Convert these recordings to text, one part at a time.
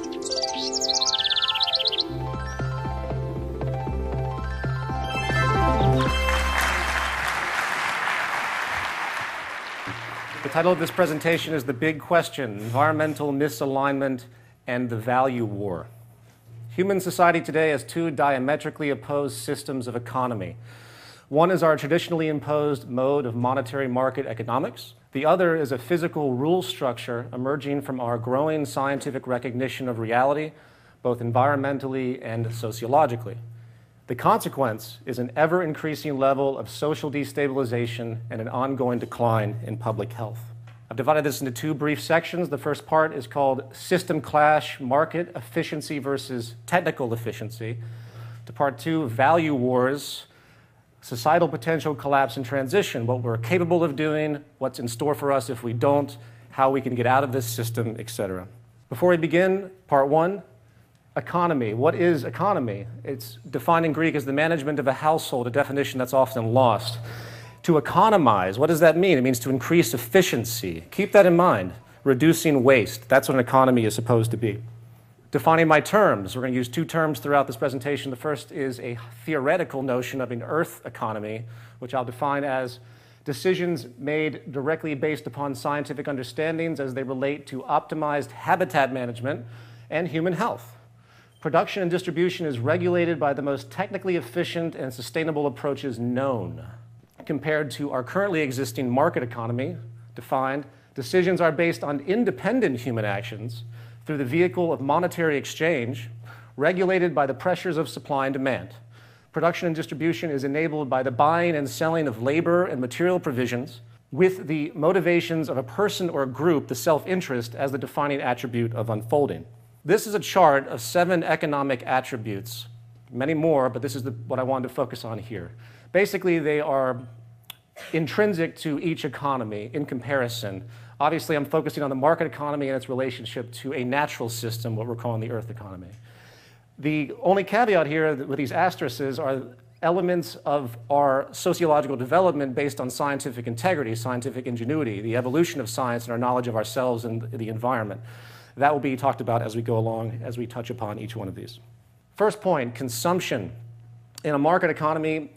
The title of this presentation is The Big Question: Environmental Misalignment and the Value War. Human society today has two diametrically opposed systems of economy. One is our traditionally imposed mode of monetary market economics. The other is a physical rule structure emerging from our growing scientific recognition of reality, both environmentally and sociologically. The consequence is an ever-increasing level of social destabilization and an ongoing decline in public health. I've divided this into two brief sections. The first part is called System Clash, Market Efficiency versus Technical Efficiency. To part two, Value Wars, Societal Potential Collapse and Transition, what we're capable of doing, what's in store for us if we don't, how we can get out of this system, etc. Before we begin, part one, economy. What is economy? It's defined in Greek as the management of a household, a definition that's often lost. To economize, what does that mean? It means to increase efficiency. Keep that in mind. Reducing waste. That's what an economy is supposed to be. Defining my terms. We're going to use two terms throughout this presentation. The first is a theoretical notion of an Earth economy, which I'll define as decisions made directly based upon scientific understandings as they relate to optimized habitat management and human health. Production and distribution is regulated by the most technically efficient and sustainable approaches known. Compared to our currently existing market economy, defined, decisions are based on independent human actions through the vehicle of monetary exchange, regulated by the pressures of supply and demand. Production and distribution is enabled by the buying and selling of labor and material provisions, with the motivations of a person or a group, the self-interest, as the defining attribute of unfolding. This is a chart of 7 economic attributes, many more, but this is what I wanted to focus on here. Basically, they are intrinsic to each economy in comparison. Obviously, I'm focusing on the market economy and its relationship to a natural system, what we're calling the Earth economy. The only caveat here with these asterisks are elements of our sociological development based on scientific integrity, scientific ingenuity, the evolution of science and our knowledge of ourselves and the environment. That will be talked about as we go along, as we touch upon each one of these. First point, consumption. In a market economy,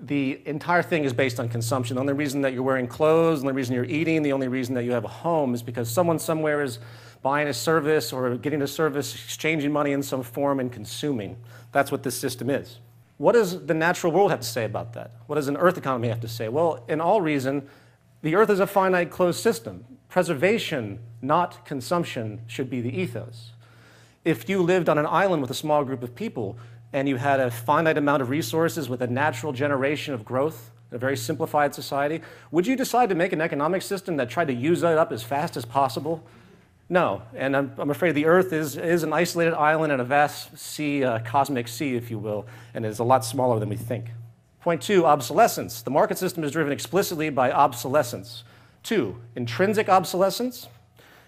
the entire thing is based on consumption. The only reason that you're wearing clothes, the only reason you're eating, the only reason that you have a home is because someone somewhere is buying a service or getting a service, exchanging money in some form, and consuming. That's what this system is. What does the natural world have to say about that? What does an Earth economy have to say? Well, in all reason, the Earth is a finite closed system. Preservation, not consumption, should be the ethos. If you lived on an island with a small group of people, and you had a finite amount of resources with a natural generation of growth, a very simplified society, would you decide to make an economic system that tried to use it up as fast as possible? No, and I'm afraid the Earth is an isolated island in a vast sea, cosmic sea, if you will, and is a lot smaller than we think. Point two, obsolescence. The market system is driven explicitly by obsolescence. 2, intrinsic obsolescence.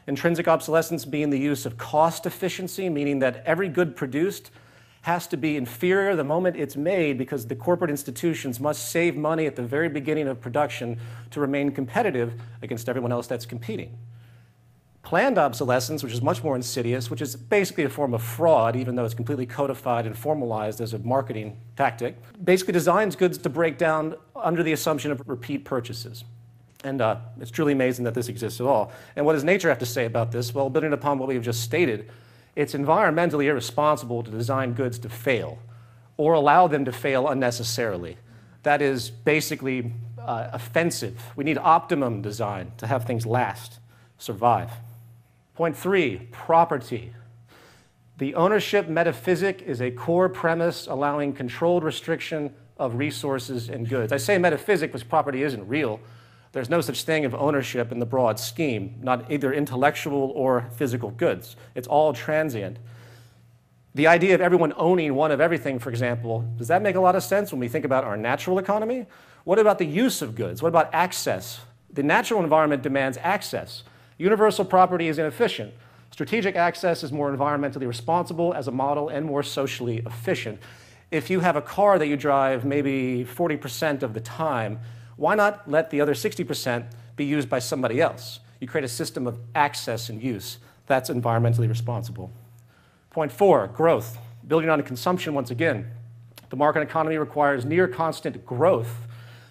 Intrinsic obsolescence being the use of cost efficiency, meaning that every good produced has to be inferior the moment it's made because the corporate institutions must save money at the very beginning of production to remain competitive against everyone else that's competing. Planned obsolescence, which is much more insidious, which is basically a form of fraud, even though it's completely codified and formalized as a marketing tactic, basically designs goods to break down under the assumption of repeat purchases. And it's truly amazing that this exists at all. And what does nature have to say about this? Well, building upon what we've just stated, it's environmentally irresponsible to design goods to fail or allow them to fail unnecessarily. That is basically offensive. We need optimum design to have things last, survive. Point 3, property. The ownership metaphysic is a core premise allowing controlled restriction of resources and goods. I say metaphysic because property isn't real. There's no such thing of ownership in the broad scheme, not either intellectual or physical goods. It's all transient. The idea of everyone owning one of everything, for example, does that make a lot of sense when we think about our natural economy? What about the use of goods? What about access? The natural environment demands access. Universal property is inefficient. Strategic access is more environmentally responsible as a model and more socially efficient. If you have a car that you drive maybe 40% of the time, why not let the other 60% be used by somebody else? You create a system of access and use. That's environmentally responsible. Point 4, growth. Building on consumption once again. The market economy requires near constant growth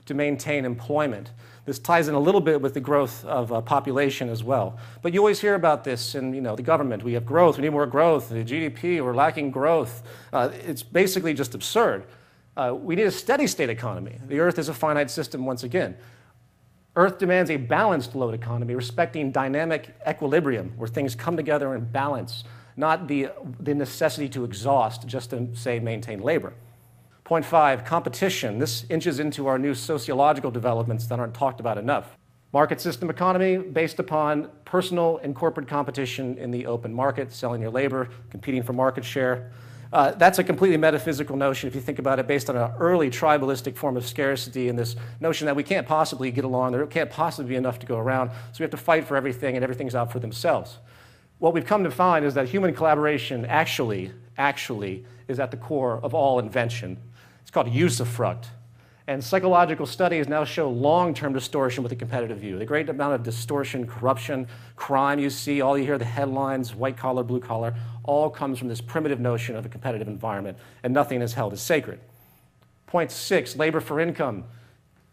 to maintain employment. This ties in a little bit with the growth of population as well. But you always hear about this in the government. We have growth, we need more growth, the GDP, we're lacking growth. It's basically just absurd. We need a steady state economy. The Earth is a finite system once again. Earth demands a balanced load economy, respecting dynamic equilibrium, where things come together in balance, not the necessity to exhaust just to, say, maintain labor. Point 5, competition. This inches into our new sociological developments that aren't talked about enough. Market system economy based upon personal and corporate competition in the open market, selling your labor, competing for market share. That's a completely metaphysical notion if you think about it, based on an early tribalistic form of scarcity and this notion that we can't possibly get along, there can't possibly be enough to go around, so we have to fight for everything and everything's out for themselves. What we've come to find is that human collaboration actually is at the core of all invention. It's called usufruct. And psychological studies now show long-term distortion with a competitive view. The great amount of distortion, corruption, crime you see, all you hear, the headlines, white collar, blue collar, all comes from this primitive notion of a competitive environment, and nothing is held as sacred. Point 6, labor for income.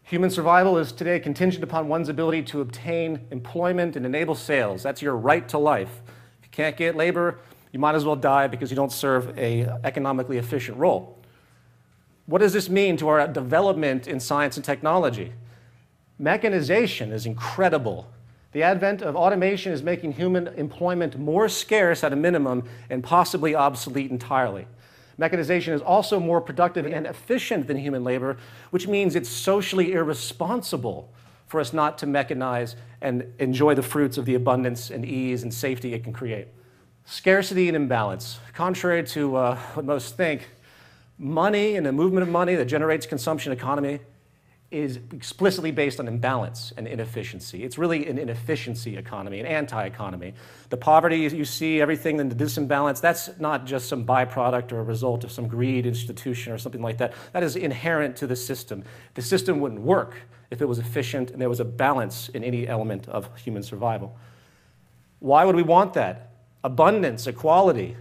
Human survival is today contingent upon one's ability to obtain employment and enable sales. That's your right to life. If you can't get labor, you might as well die because you don't serve an economically efficient role. What does this mean to our development in science and technology? Mechanization is incredible. The advent of automation is making human employment more scarce at a minimum and possibly obsolete entirely. Mechanization is also more productive and efficient than human labor, which means it's socially irresponsible for us not to mechanize and enjoy the fruits of the abundance and ease and safety it can create. Scarcity and imbalance. Contrary to what most think, money and the movement of money that generates consumption economy is explicitly based on imbalance and inefficiency. It's really an inefficiency economy, an anti-economy. The poverty you see, everything in the disimbalance, that's not just some byproduct or a result of some greed institution or something like that. That is inherent to the system. The system wouldn't work if it was efficient and there was a balance in any element of human survival. Why would we want that? Abundance, equality.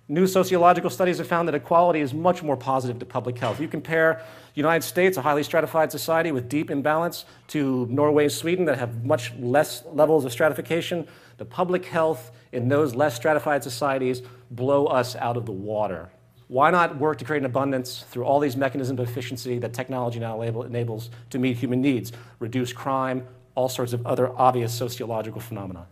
New sociological studies have found that equality is much more positive to public health. You compare the United States, a highly stratified society with deep imbalance, to Norway and Sweden that have much less levels of stratification. The public health in those less stratified societies blow us out of the water. Why not work to create an abundance through all these mechanisms of efficiency that technology now enables to meet human needs, reduce crime, all sorts of other obvious sociological phenomena?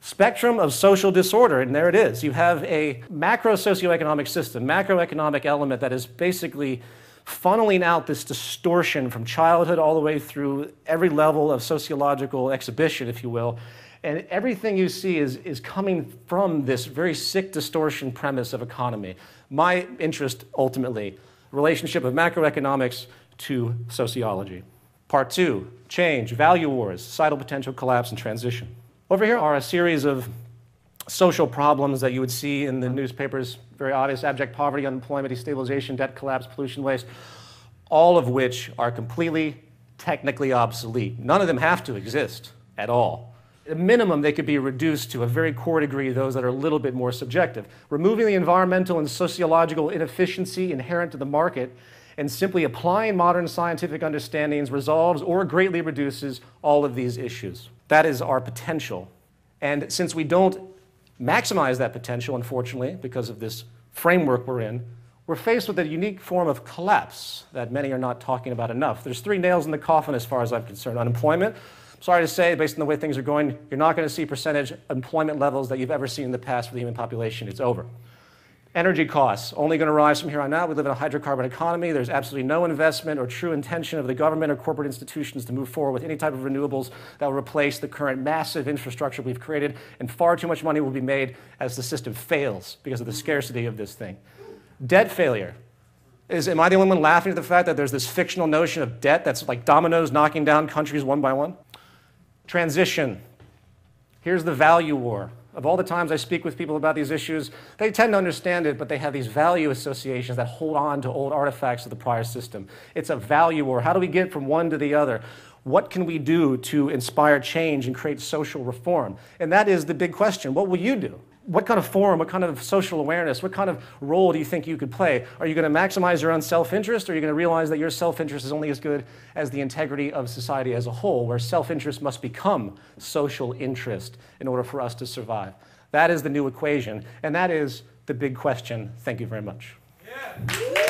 Spectrum of social disorder, and there it is. You have a macro socioeconomic system, macroeconomic element that is basically funneling out this distortion from childhood all the way through every level of sociological exhibition, if you will. And everything you see is coming from this very sick distortion premise of economy. My interest, ultimately, relationship of macroeconomics to sociology. Part 2, change, value wars, societal potential collapse and transition. Over here are a series of social problems that you would see in the newspapers, very obvious: abject poverty, unemployment, destabilization, debt collapse, pollution, waste, all of which are completely technically obsolete. None of them have to exist at all. At a minimum, they could be reduced to a very core degree, those that are a little bit more subjective. Removing the environmental and sociological inefficiency inherent to the market and simply applying modern scientific understandings resolves or greatly reduces all of these issues. That is our potential. And since we don't maximize that potential, unfortunately, because of this framework we're in, we're faced with a unique form of collapse that many are not talking about enough. There's 3 nails in the coffin as far as I'm concerned. Unemployment. Sorry to say, based on the way things are going, you're not going to see percentage employment levels that you've ever seen in the past for the human population. It's over. Energy costs, only going to rise from here on out. We live in a hydrocarbon economy. There's absolutely no investment or true intention of the government or corporate institutions to move forward with any type of renewables that will replace the current massive infrastructure we've created, and far too much money will be made as the system fails because of the scarcity of this thing. Debt failure. Am I the only one laughing at the fact that there's this fictional notion of debt that's like dominoes knocking down countries one by one? Transition. Here's the value war. Of all the times I speak with people about these issues, they tend to understand it, but they have these value associations that hold on to old artifacts of the prior system. It's a value war. How do we get from one to the other? What can we do to inspire change and create social reform? And that is the big question. What will you do? What kind of forum, what kind of social awareness, what kind of role do you think you could play? Are you going to maximize your own self-interest, or are you going to realize that your self-interest is only as good as the integrity of society as a whole, where self-interest must become social interest in order for us to survive? That is the new equation, and that is the big question. Thank you very much. Yeah.